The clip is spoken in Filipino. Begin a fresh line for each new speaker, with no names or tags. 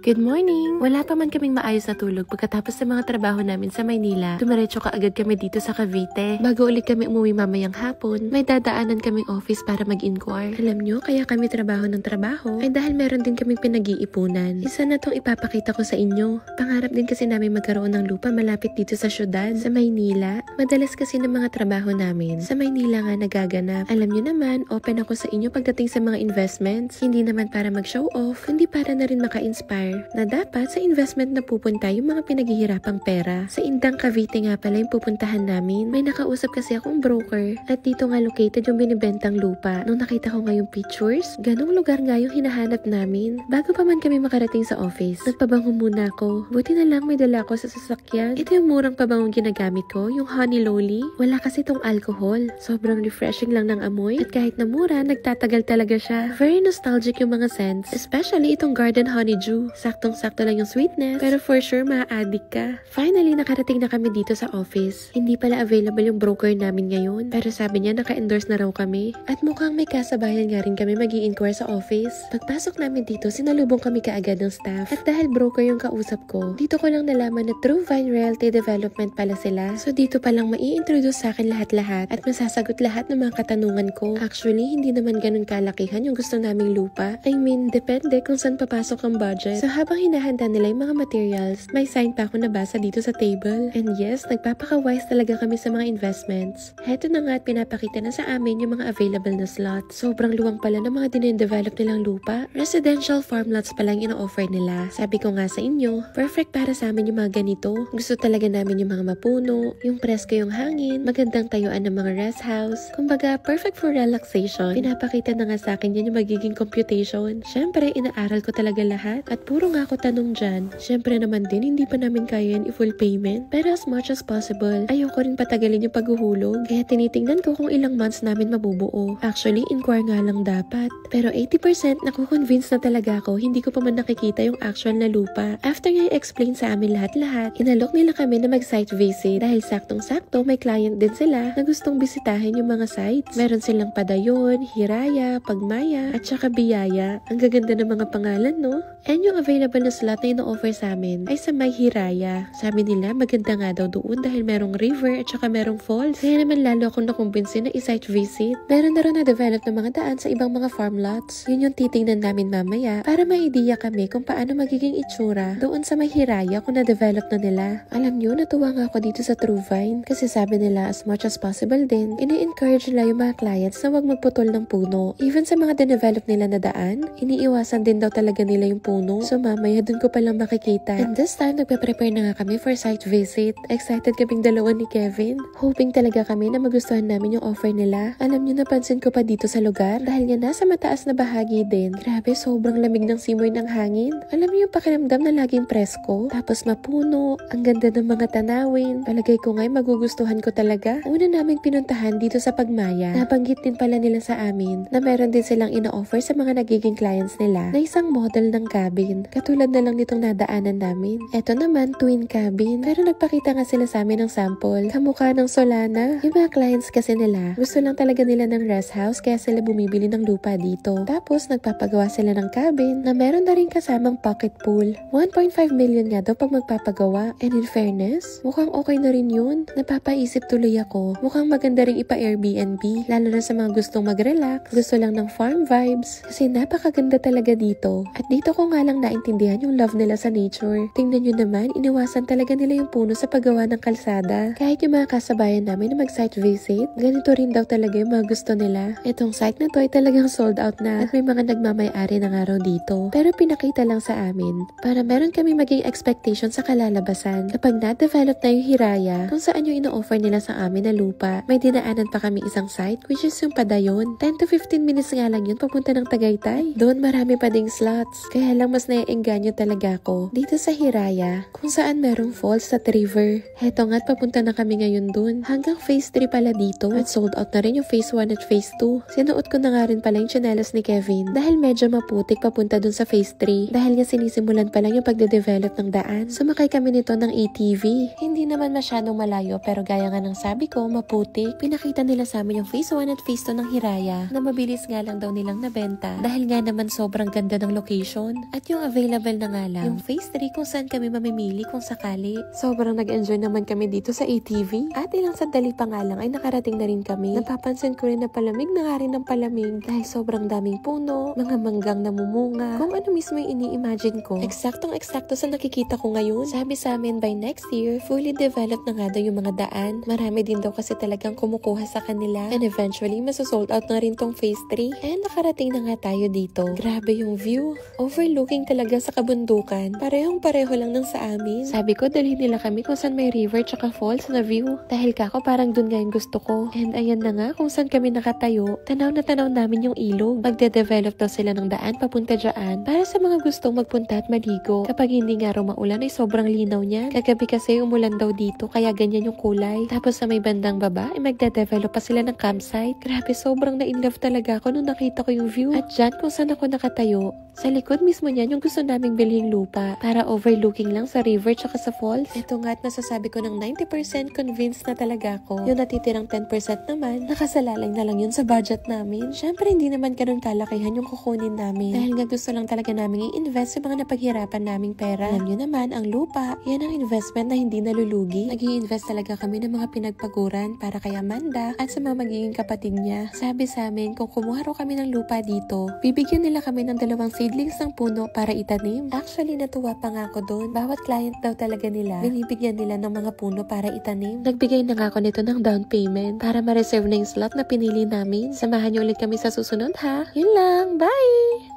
Good morning! Wala pa man kaming maayos na tulog pagkatapos sa mga trabaho namin sa Maynila. Dumiretso kaagad kami dito sa Cavite. Bago ulit kami umuwi mamayang hapon, may dadaanan kaming office para mag-inquire. Alam nyo, kaya kami trabaho ng trabaho ay dahil meron din kaming pinag-iipunan. Isa na tong ipapakita ko sa inyo. Pangarap din kasi namin magkaroon ng lupa malapit dito sa syudad, sa Maynila. Madalas kasi ng mga trabaho namin sa Maynila nga nagaganap. Alam nyo naman, open ako sa inyo pagdating sa mga investments. Hindi naman para mag-show off, hindi para na rin maka-inspire na dapat sa investment na pupunta yung mga pinaghihirapang pera. Sa Indang Cavite nga pala yung pupuntahan namin. May nakausap kasi akong broker at dito nga located yung binibentang lupa. Nung nakita ko nga yung pictures, ganong lugar nga yung hinahanap namin. Bago pa man kami makarating sa office, nagpabango muna ako. Buti na lang may dala ko sa sasakyan. Ito yung murang pabangong ginagamit ko, yung Honey Loli. Wala kasi tong alcohol. Sobrang refreshing lang ng amoy at kahit na mura, nagtatagal talaga siya. Very nostalgic yung mga scents, especially itong Garden Honeydew. Saktong-sakto lang yung sweetness, pero for sure maa-addict ka. Finally, nakarating na kami dito sa office. Hindi pala available yung broker namin ngayon, pero sabi niya naka-endorse na raw kami. At mukhang may kasabayan nga rin kami mag-i-inquire sa office. Pagpasok namin dito, sinalubong kami kaagad ng staff. At dahil broker yung kausap ko, dito ko lang nalaman na True Vine Realty Development pala sila. So dito palang mai-introduce sa akin lahat-lahat at masasagot lahat ng mga katanungan ko. Actually, hindi naman ganun kalakihan yung gusto naming lupa. I mean, depende kung saan papasok ang budget. So habang hinahanda nila yung mga materials, may sign pa ako nabasa dito sa table. And yes, nagpapaka-wise talaga kami sa mga investments. Heto na nga at pinapakita na sa amin yung mga available na slots. Sobrang luwang pala ng mga dine-develop nilang lupa. Residential farm lots pa lang ino-offer nila. Sabi ko nga sa inyo, perfect para sa amin yung mga ganito. Gusto talaga namin yung mga mapuno, yung presko yung hangin, magandang tayuan ng mga rest house. Kumbaga, perfect for relaxation. Pinapakita na nga sa akin yan yung magiging computation. Syempre, inaaral ko talaga lahat. At puro nga ako tanong dyan. Syempre naman din, hindi pa namin kaya yan i-full payment. Pero as much as possible, ayoko rin patagalin yung paghuhulog. Kaya tinitingnan ko kung ilang months namin mabubuo. Actually, inquire nga lang dapat. Pero 80% nakukonvince na talaga ako, hindi ko pa man nakikita yung actual na lupa. After nga i-explain sa amin lahat-lahat, inalok nila kami na mag-site visit. Dahil saktong-sakto, may client din sila na gustong bisitahin yung mga sites. Meron silang Padayon, Hiraya, Pagmaya, at saka Biyaya. Ang gaganda ng mga pangalan, no? And yung available na slot na ino-offer sa amin ay sa May Hiraya. Sabi nila, maganda nga daw doon dahil merong river at saka merong falls. Kaya naman lalo akong nakumbinsin na i-site visit. Meron na rin na-develop na mga daan sa ibang mga farm lots. Yun yung titingnan namin mamaya para may idea kami kung paano magiging itsura doon sa May Hiraya kung na-develop na nila. Alam nyo, natuwa nga ako dito sa True Vine kasi sabi nila as much as possible din, ini-encourage nila yung mga clients na wag magputol ng puno. Even sa mga de-develop nila na daan, iniiwasan din daw talaga nila yung puno. So mamaya dun ko palang makikita. And this time, nagpe-prepare na nga kami for site visit. Excited kaming dalawa ni Kevin. Hoping talaga kami na magustuhan namin yung offer nila. Alam nyo, napansin ko pa dito sa lugar dahil nga nasa mataas na bahagi din. Grabe, sobrang lamig ng simoy ng hangin. Alam niyo yung pakiramdam na laging presko. Tapos mapuno, ang ganda ng mga tanawin. Palagay ko nga'y magugustuhan ko talaga. Una naming pinuntahan dito sa Pagmaya. Nabanggit din pala nila sa amin na meron din silang ino-offer sa mga nagiging clients nila na isang model ng cabin. Katulad na lang nitong nadaanan namin. Eto naman, twin cabin. Pero nagpakita nga sila sa amin ng sample. Kamukha ng Solana. Yung mga clients kasi nila, gusto lang talaga nila ng rest house kaya sila bumibili ng lupa dito. Tapos nagpapagawa sila ng cabin na meron na rin kasamang pocket pool. 1.5 million nga daw pag magpapagawa. And in fairness, mukhang okay na rin yun. Napapaisip tuloy ako. Mukhang maganda rin ipa-Airbnb. Lalo na sa mga gustong mag-relax. Gusto lang ng farm vibes. Kasi napakaganda talaga dito. At dito ko nga lang naintindihan yung love nila sa nature. Tingnan nyo naman, iniwasan talaga nila yung puno sa paggawa ng kalsada. Kahit yung mga kasabayan namin na mag-site visit, ganito rin daw talaga yung mga gusto nila. Itong site na to ay talagang sold out na at may mga nagmamay-ari ng araw dito. Pero pinakita lang sa amin para meron kami maging expectation sa kalalabasan. Kapag na-develop na yung Hiraya, kung saan yung ino-offer nila sa amin na lupa, may dinaanan pa kami isang site which is yung Padayon. 10 to 15 minutes nga lang yun papunta ng Tagaytay. Doon marami pa ding slots. Kaya lang mas naiengganyo talaga ako dito sa Hiraya kung saan merong falls at river. Heto nga't papunta na kami ngayon dun. Hanggang phase 3 pala dito at sold out na rin yung phase 1 at phase 2. Sinuot ko na nga rin pala yung tsinelas ni Kevin dahil medyo maputik papunta dun sa phase 3 dahil nga sinisimulan pa lang yung pagde-develop ng daan. Sumakay kami nito ng ATV. Hindi naman masyadong malayo pero gaya nga ng sabi ko, maputik. Pinakita nila sa amin yung phase 1 at phase 2 ng Hiraya na mabilis nga lang daw nilang nabenta dahil nga naman sobrang ganda ng location at yung available na nga lang yung phase 3 kung saan kami mamimili kung sakali. Sobrang nag-enjoy naman kami dito sa ATV at ilang sandali pa nga lang ay nakarating na rin kami. Napapansin ko rin na palamig na nga rin ng palamig dahil sobrang daming puno, mga manggang namumunga, kung ano mismo yung ini-imagine ko. Eksaktong-eksakto sa nakikita ko ngayon. Sabi sa amin by next year, fully developed na nga daw yung mga daan. Marami din daw kasi talagang kumukuha sa kanila and eventually masosold out na rin tong phase 3 and nakarating na nga tayo dito. Grabe yung view. Overlooking talaga sa kabundukan. Parehong-pareho lang ng sa amin. Sabi ko, dalhin nila kami kung saan may river tsaka falls na view. Dahil kako parang dun nga yung gusto ko. And ayan na nga kung saan kami nakatayo. Tanaw na tanaw namin yung ilog. Magde-develop daw sila ng daan papunta dyan para sa mga gustong magpunta at maligo. Kapag hindi nga raw maulan ay sobrang linaw niya. Kagabi kasi umulan daw dito kaya ganyan yung kulay. Tapos sa may bandang baba ay magde-develop pa sila ng campsite. Grabe, sobrang na-inlove talaga ako nung nakita ko yung view. At dyan kung saan ako nakatayo, sa likod mismo niyan yung gusto naming bilhing lupa para overlooking lang sa river tsaka sa falls. Ito nga at nasasabi ko ng 90% convinced na talaga ako. Yung natitirang 10% naman, nakasalalay na lang yun sa budget namin. Syempre hindi naman ganun kalakihan yung kukunin namin. Dahil nga gusto lang talaga namin i-invest sa mga napaghirapan naming pera. Alam nyo naman, ang lupa, yan ang investment na hindi nalulugi. Nag-i-invest talaga kami ng mga pinagpaguran para kay Amanda at sa mga magiging kapatid niya. Sabi sa amin, kung kumuha raw kami ng lupa dito, bibigyan nila kami ng 2 seedlings ng puno para itanim. Actually, natuwa pa nga ako doon. Bawat client daw talaga nila, binibigyan nila ng mga puno para itanim. Nagbigay na nga ako nito ng down payment para ma-reserve na yung slot na pinili namin. Samahan niyo ulit kami sa susunod ha. Yun lang. Bye!